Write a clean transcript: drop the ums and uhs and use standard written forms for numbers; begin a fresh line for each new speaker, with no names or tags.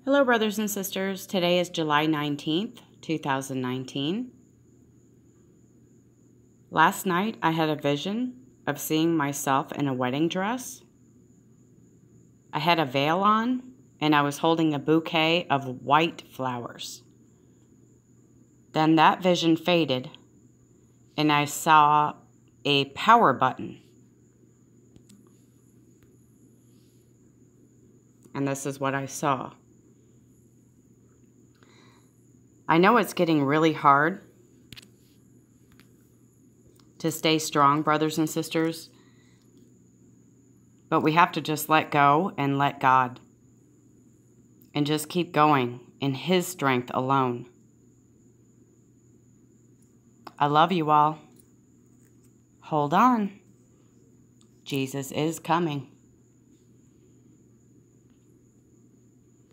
Hello, brothers and sisters. Today is July 19th, 2019. Last night, I had a vision of seeing myself in a wedding dress. I had a veil on, and I was holding a bouquet of white flowers. Then that vision faded, and I saw a power button. And this is what I saw. I know it's getting really hard to stay strong, brothers and sisters, but we have to just let go and let God and just keep going in His strength alone. I love you all. Hold on. Jesus is coming.